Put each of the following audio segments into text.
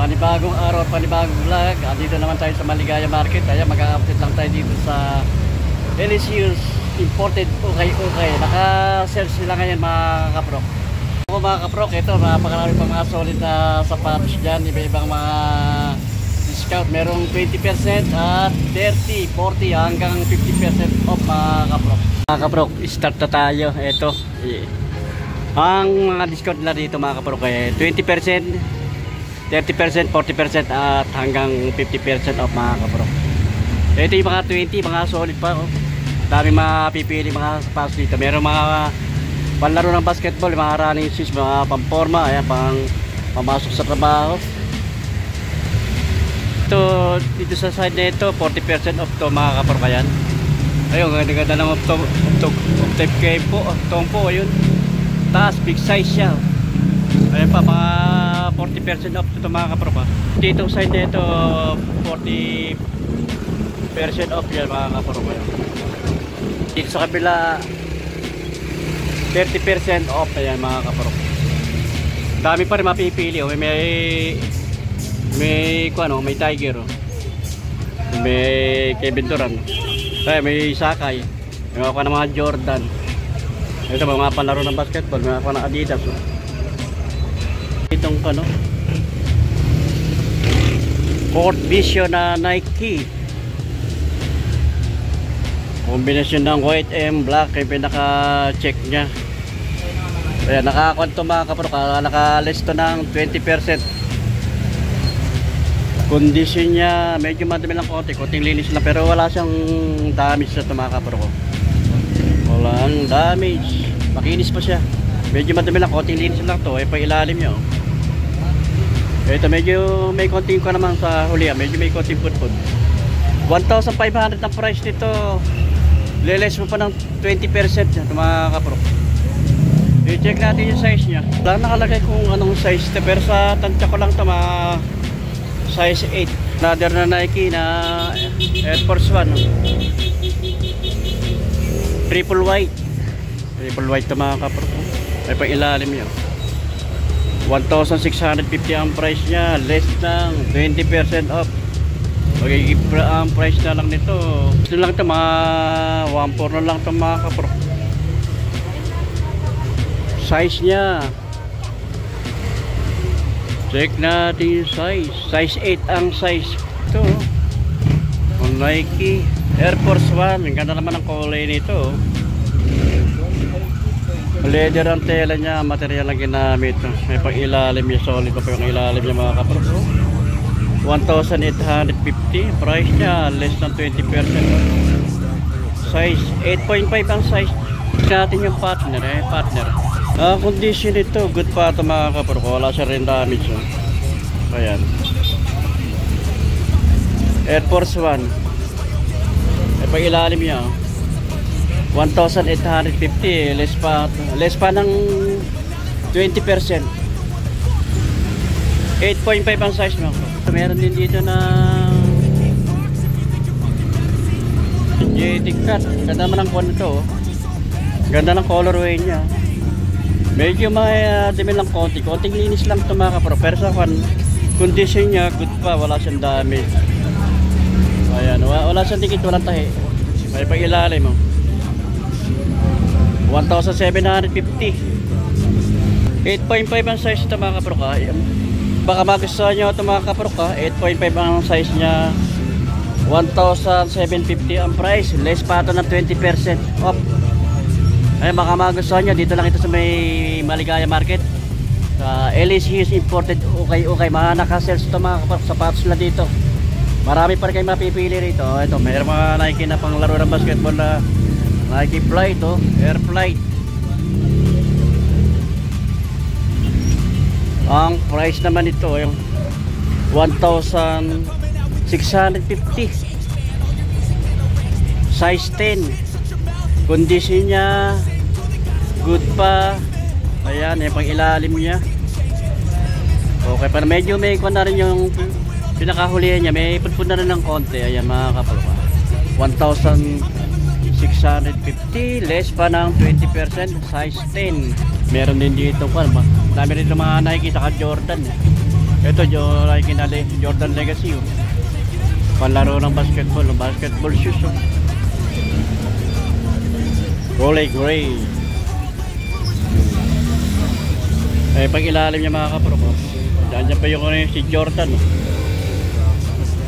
Panibagong araw, panibagong vlog. Dito naman tayo sa Maligaya Market. Ayan, mag-update lang tayo dito sa LSU's imported ukay-ukay. Naka-search sila ngayon mga kaprok. Ako mga kaprok, ito napakarami pa mga solid na sapatos dyan. Iba-ibang mga discount. Merong 20% at 30, 40 hanggang 50% off mga kaprok. Mga kaprok, start na tayo. Ito. Ang mga discount nila dito mga kaprok ay 20%, 30%, 40% at hanggang 50% off mga kaprok. Ito yung mga 20, mga solid pa. Oh. Daming mapipili mga sapatos dito. Meron mga panlaro ng basketball, mga running shoes, mga pamporma, ayan, pamasok sa trabaho. Ito, dito sa side na ito, 40% off to mga kaprok. Ayan. Ayun, ganda ng off-type kay po. Tompo, ayun. Taas, big size siya. Ayan pa, mga 40% off ito mga kaprok. Dito side na ito, 40% off yan mga kaprok. Dito sa kabila, 30% off. Ayan mga kaprok. Dami pa rin mapipili. May Tiger. May Kevin Durant. May Sakay. May mga Jordan. Ito mga panlaro ng basketball, mga panang Adidas. Itong Court Vision na Nike. Kombinasyon ng white and black ay pinaka-check niya. Ayan, nakakonto mga kaprok, naka-list to ng 20%. Condition niya, medyo madami lang konting linis lang, pero wala siyang damage sa mga kaprok. Walang damage, makinis pa siya. Medyo madami lang, konting linis lang to, pa ilalim nyo. Ito medyo may konting ko naman sa huli, medyo may konting putput. 1,500 ang price nito. Liles mo pa ng 20% ito mga kaprok. I-check natin yung size nya. Wala nakalagay kung anong size ito, pero sa tansya ko lang ito mga size 8. Another na Nike na Air Force 1. Triple white to mga kaprok. Ay pang ilalim yun. 1,650 ang price nya, less ng 20% off. Okay, ang price na lang nito ito lang ito, mga 1,400 na lang ito mga kaprok. Size nya, check natin yung size 8 ang size ito. Nike Air Force 1, ang ganda naman ang kulay nito. Leather ang tela niya, material ang ginamit. May pang ilalim niya, solid pa yung ilalim niya mga kaprok. 1,850 price niya, less than 20%. Size 8.5 ang size natin yung partner. Condition ito, good pa ito mga kaprok. Wala siya rin damage. Ayan, Air Force 1. Pag ilalim niya 1,850, less pa ng 20%. 8.5 ang size mo. Meron din dito na JT Cut. Ganda naman ang kon ito. Ganda ng colorway niya. Medyo may dumi lang konting linis lang ito mga kapro. Pero sa condition niya good pa, wala siyang damage. Ayan, wala siyang dikit, walang tahi. May pag ilalim mo 1,750. 8.5 ang size ito mga kaprok. Baka magustuhan nyo ito mga kaprok. 8.5 ang size nya, 1,750 ang price, less pa ito ng 20% off. Ay, baka magustuhan nyo, dito lang ito sa may Maligaya Market, sa LSU's imported ukay-ukay. Mga naka-sales ito mga kaprok, sapatos na dito. Marami pa rin kayo mapipili rito. Ito, mayroon mga Nike na pang laro ng basketball na Nike Flight, Air Flight. Ang price naman ito yung 1,650. Size 10. Condition niya good pa. Ayan, yung pang ilalim niya. Okay pa, medyo may kwan na rin yung pinakahulihan niya, may pudpud na rin ng konti. Ayan mga kapalo, 1,650, less pa ng 20%, size 10. Meron din dito pa, dami rin mga Nike saka Jordan. Ito yung like kinali Jordan Legacy. Oh. Panlaro ng basketball, basketball shoes. Oh. Rolly Gray. Eh, pag ilalim niya mga kapro ko, dyan pa yung si Jordan. Oh.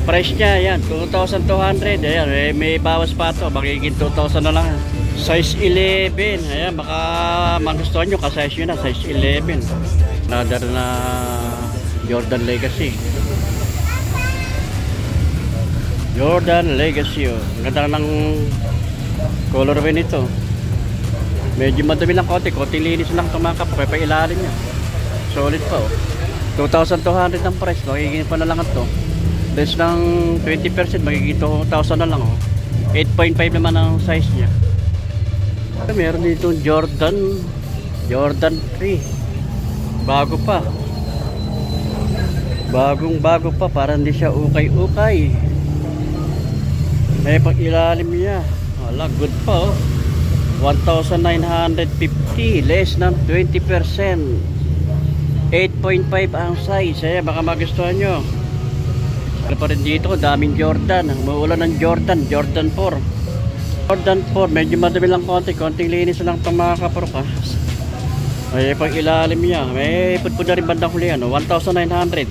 Price niya, yan, 2,200. Ayan, eh, may bawas pa ito, magiging 2,000 na lang. Size 11. Ayan, baka magustuhan nyo, ka-size nyo na, size 11. Another na Jordan Legacy. Jordan Legacy. Oh. Ang ganda ng colorway nito. Medyo madami lang konti linis lang tumakap kaya pa ilalim niya. Solid pa oh. 2,200 ang price, magiging pa na lang ito. Less ng 20%, magiging 2,000 na lang oh. 8.5 naman ang size niya. Meron dito Jordan 3. Bago pa. Bagong-bago pa, para hindi siya ukay-ukay. May pag ilalim niya. Wala, good pa oh. 1,950, less ng 20%. 8.5 ang size. Ayan, baka magustuhan nyo. Ano pa rin dito, daming Jordan. Maulan ng Jordan 4. Jordan 4, medyo madami lang konting linis lang itong mga kaprok ha. Ay, pag ilalim niya, may putpud na rin bandang huli yan, 1,900.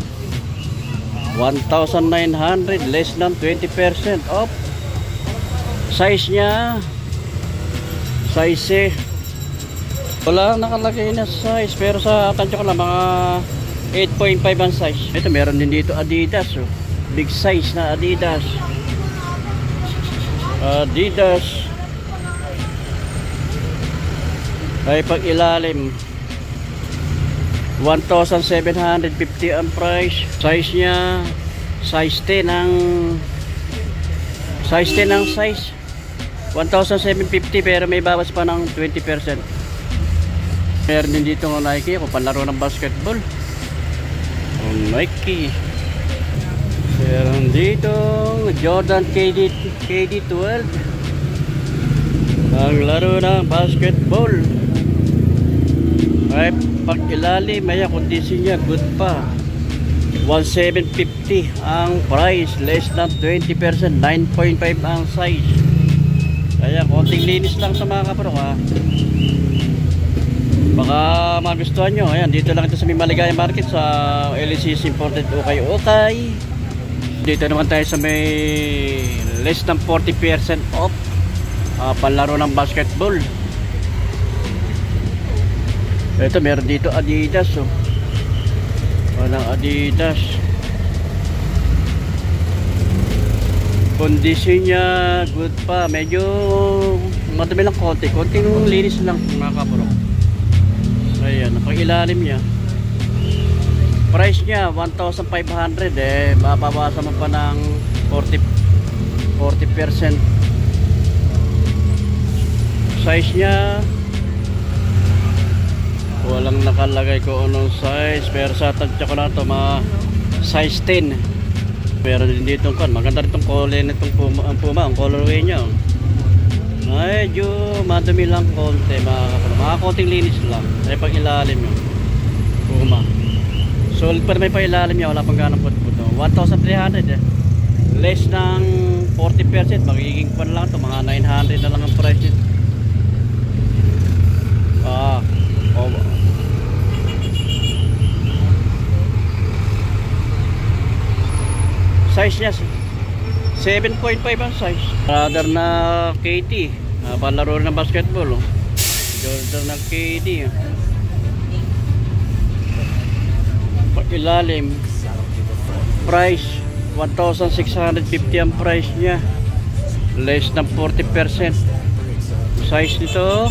1,900, less than 20% off. Size niya, size wala nakalagay na size, pero sa tansya ko lang mga 8.5 ang size. Ito, meron din dito Adidas oh. Big size na Adidas. Ay, pag ilalim 1,750 ang price. Size niya size 10 ang size 1,750, pero may bawas pa ng 20%. Meron din dito ng Nike kung panlaro ng basketball. Nike. Meron dito Jordan KD12. Ang laro ng basketball. Ay, pag ilalim, may kondisyon niya, good pa. 1,750 ang price, less than 20%, 9.5 ang size. Kaya konting linis lang sa mga kaprok ha. Baka magustuhan nyo. Ayan, dito lang ito sa may Maligaya Market sa LC's Imported Ukay-Ukay. Dito naman tayo sa may less than 40% off. Panlaro ng basketball. Ito, meron dito Adidas oh. Walang Adidas. Kondisyon niya good pa, medyo madami lang konting linis lang mga kapro. Ayan, pag ilalim niya, price niya 1,500, eh mababawasan mo pa ng 40%. Size niya walang nakalagay ko anong size, pero sa tansya ko na ito mga size 10. Meron din dito kan, maganda rin itong kulay nitong Puma, ang colorway niya. Medyo madumi lang konti, mga konting linis lang. Ay pag ilalim yung Puma. Solid pa rin may pa ilalim niya, wala pang ganang putput. 1,300 eh. Less ng 40%, magiging pa lang ito, mga 900 na lang ang price nito. Size niya 7.5 ang size. Brother na KT, panlaro ng basketball oh. Jordan na KT oh. Pag ilalim, price 1,650 ang price niya, less than 40%. Size nito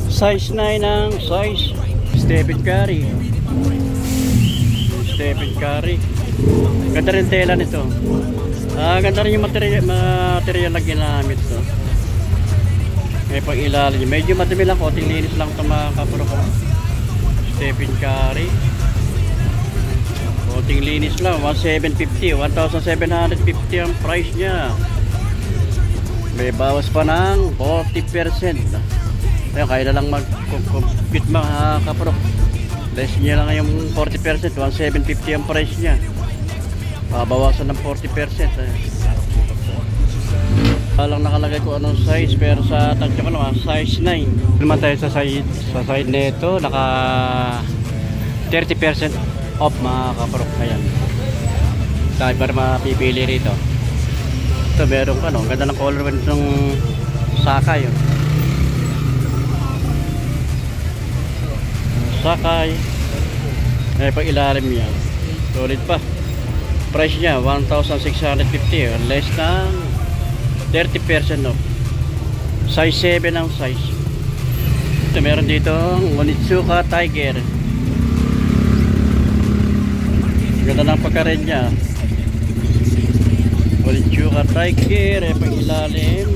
size 9 ang size. Stephen Curry. Ganda rin tela nito. Ganda rin yung material na ginamit to. May pag ilalim, medyo madumi lang, konting linis lang ito mga kapro ko. Stephen Curry, konting linis lang. 1,750 ang price nya. May bawas pa ng 40%. Kaya na lang mag-compute mga kapro. Less niya lang yung 40%, 1,750 ang price niya. Babawasan ng 40%. Walang nakalagay ko anong size, pero sa tansya ko naman size 9. Naman tayo sa side nito, naka 30% off mga kaprok. Ayan, tayo para mapipili rito. Ito meron ka, no? Ganda ng color ng Sakay. Sakay. Pag ilalim niya, solid pa. Price niya 1,650, less than 30% off. Size 7 ang size. Ito meron dito Onitsuka Tiger. Ganda ng pagka-red niya. Onitsuka Tiger. Pag ilalim,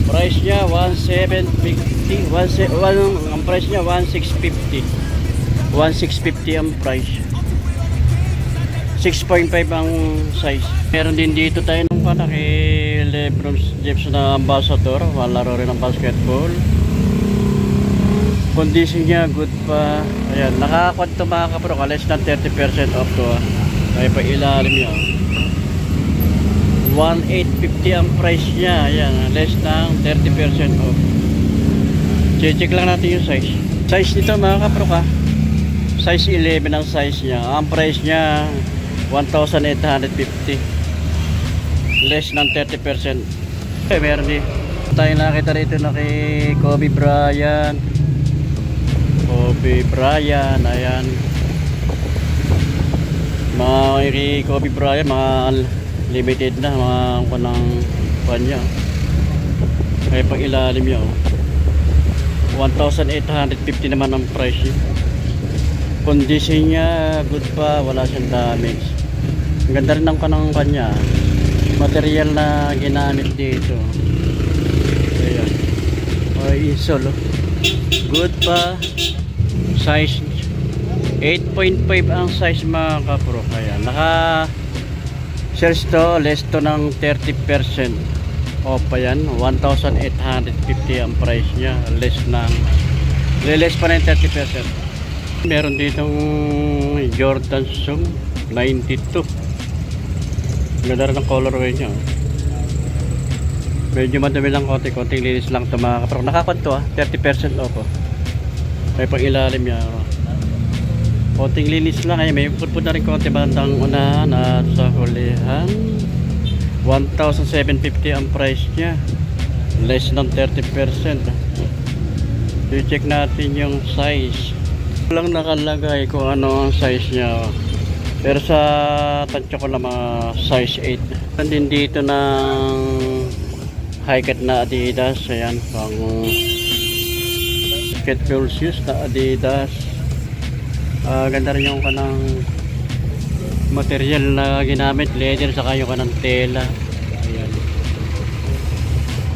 price niya 1,750. Ang price niya 1,650. 1,650 ang price. 6.5 ang size. Meron din dito tayo ng kay Lebron James na ambassador. Malaro rin ng basketball. Condition niya good pa. Ayan, nakakwento mga kaprok, less than 30% off to. Kaya pa ilalim niya 1,850 ang price niya. Ayan, less than 30% off. Check lang natin yung size. Size nito mga kaprok, size 11 ang size niya. Ang price niya 1,850, less than 30%. Meron din tayo nakita rito na kay Kobe Bryant. Ayan, mga kay Kobe Bryant, mga limited na mga kanang kanya. Kaya pag ilalim niya 1,850 naman ang price niya. Condition niya good pa, wala siyang damage. Ang ganda rin ng kanang kanya, material na ginamit dito. Ayan, insole, good pa. Size 8.5 ang size mga kapro. Ayan, naka sales to, less to ng 30% off pa yan. 1,850 ang price niya, less pa ng 30%. Meron ditong Jordan Zoom 92. Ganda rin ang colorway niya. Medyo madami lang, konting linis lang ito mga kapro. Nakakanto 30% off. May pang ilalim niya. Konting linis lang. May putput na rin konti bandang unahan at sa hulihan 1,750 ang price niya, less than 30%. I-check natin yung size. Lang nakalagay kung ano ang size niya, pero sa tansya ko lang mga size 8. Nandun dito ng high cut na Adidas. Ayan, pang basketball shoes na Adidas. Ganda rin yung kanang material na ginamit, leather, saka yung kanang tela. Ayan,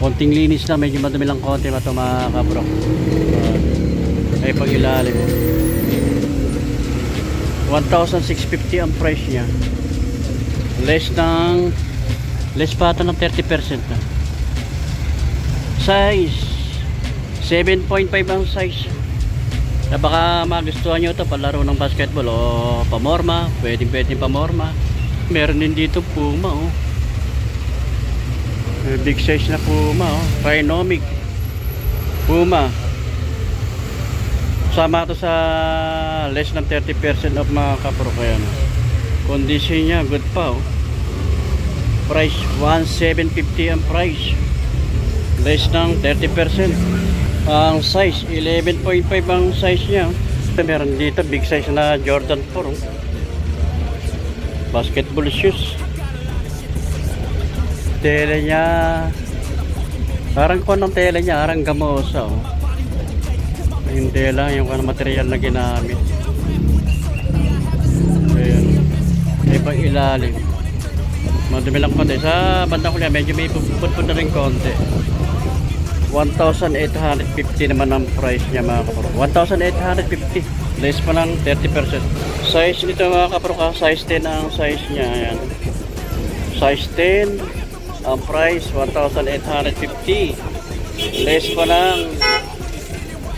konting linis na, medyo madumi lang konti ito mga kabro. Ay pag ilalim 1,650 ang price niya, less pa ito ng 30% na. Size 7.5 ang size. Baka magustuhan nyo ito palaro ng basketball o pamorma, pwedeng pamorma. Meron din dito Puma big size na Puma Phenomic Puma. Sama ito sa less than 30% of mga kapro. Kaya condition niya good pa price 1,750 ang price, less than 30%. Ang size 11.5 ang size niya. Meron dito big size na Jordan 4 basketball shoes. Tela niya parang konong tela niya, parang gamosa yung tela, yung material na ginamit. Ayan, may pang ilalim, madumi lang konti. Sa bandang huli medyo may puput na rin konti. 1,850 naman ang price niya mga kapro. 1,850, less pa lang 30%. Size nito mga kapro, size 10 ang size niya. Ayan, size 10 ang price, 1,850, less pa lang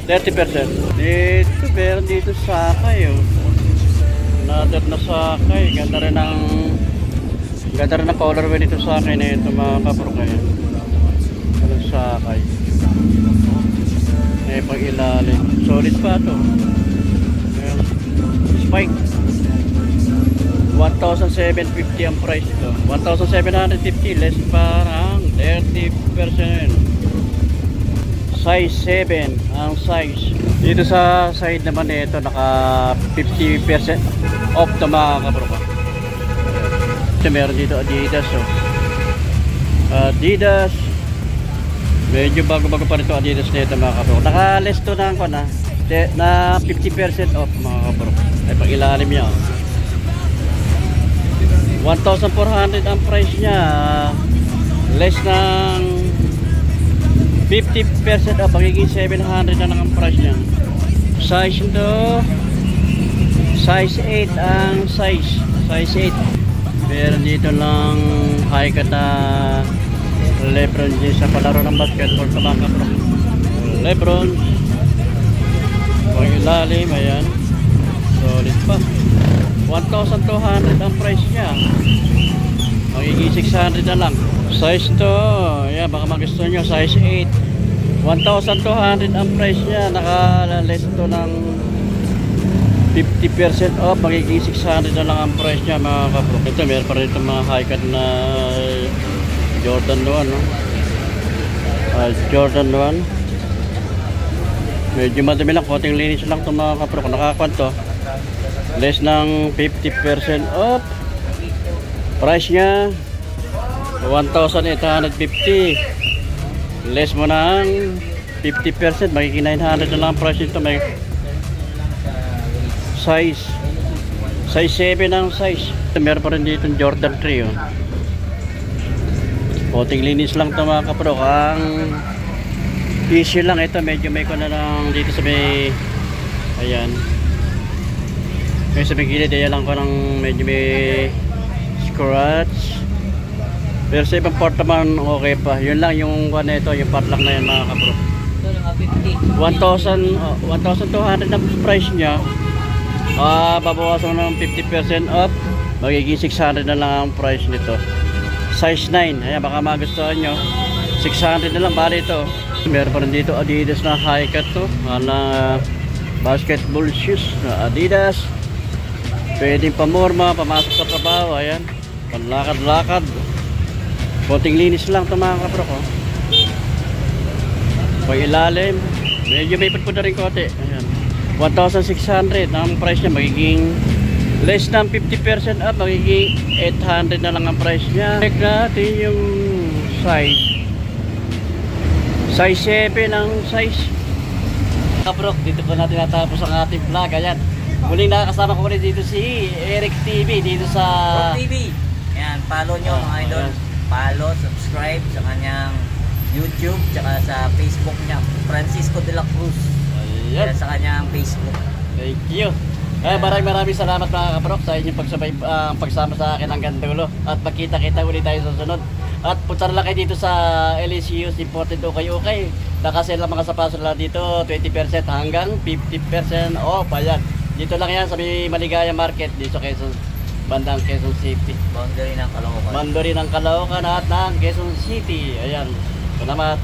30%. Dito, meron dito Sakay, oh. Another na Sakay. Ganda rin ang colorway dito Sakay na ito, mga kapro kaya. Ano Sakay? Eh, pang ilalim. Solid pa ito. Ayan. Spike. 1,750 ang price ito. 1,750 less parang 30%. Size 7 ang size. Dito sa side naman nito naka 50% off to mga kabroka. Ito meron dito Adidas, oh. Adidas. Medyo bago-bago pa nito Adidas nito mga kabroka. Naka less to na na 50% off mga kabroka. Ay pag ilalim niya, oh. 1,400 ang price niya, less ng 50% off, magiging 700 na lang ang price niya. Size nito, size 8 ang size 8. Meron dito lang high cut na Lebron jeans sa palaro ng basketball sa mga kapro. Lebron pang ilalim, ayan, solid pa. 1,200 ang price niya, magiging 600 na lang. Size to, yeah, baka magustuhan nyo, size 8. 1,200 ang price niya, naka-less to ng 50% off, magiging 600 na lang ang price niya mga kapro. Ito meron pa rin itong mga high cut na Jordan 1, no? Jordan 1, medyo madami lang, konting linis lang itong mga kapro. Kung nakakuan to, less ng 50% off, price nya 1,850, less mo ng 50%, magiging 900 na lang ang price nito. May size 7 ang size. Meron pa rin dito Jordan 3, oh. Konting linis lang ito mga kapro. Ang issue lang ito, medyo may ko na lang dito sa may, ayan, may sa gilid, ayan lang ko ng medyo may scratch. Pero sa ibang part naman okay pa. Yun lang yung one ito, yung part lang na yan mga kapro. 1,200 ang price nya. Babawasan ng 50% off, magiging 600 na lang ang price nito. Size 9, ayan, baka magustuhan nyo. 600 na lang bali ito. Meron pa rin dito Adidas na high cut to, na basketball shoes na Adidas. Pwedeng pamorma, pamasok sa trabaho, ayan, panlakad-lakad. Konting linis lang ito mga kapro ko. Pag ilalim, medyo may pagpun na rin kote. Ayan, 1,600 ang price niya, magiging less ng 50% up, magiging 800 na lang ang price niya. Check natin yung size 7 ang size. Kapro, dito po natin natapos ang ating vlog. Ayan, muling nakakasama ko rin dito si Eric TV dito sa TV. Ayan, follow nyo mga idol. Follow, subscribe sa kanyang YouTube, tsaka sa Facebook niya, Francisco de la Cruz. Ayan, sa kanyang Facebook. Thank you. Maraming salamat mga kaprok sa inyong pagsama sa akin hanggang dulo. At magkita-kita ulit tayo sa sunod. At punta na lang kayo dito sa LSU's Imported Okay. Nakasale lang mga sapatos lang dito, 20% hanggang 50% off. Ayan, dito lang yan sa may Maligaya Market, dito sa bandang Quezon City. Boundary ng Caloocan. Boundary ng Caloocan at ng Quezon City. Ayan, salamat.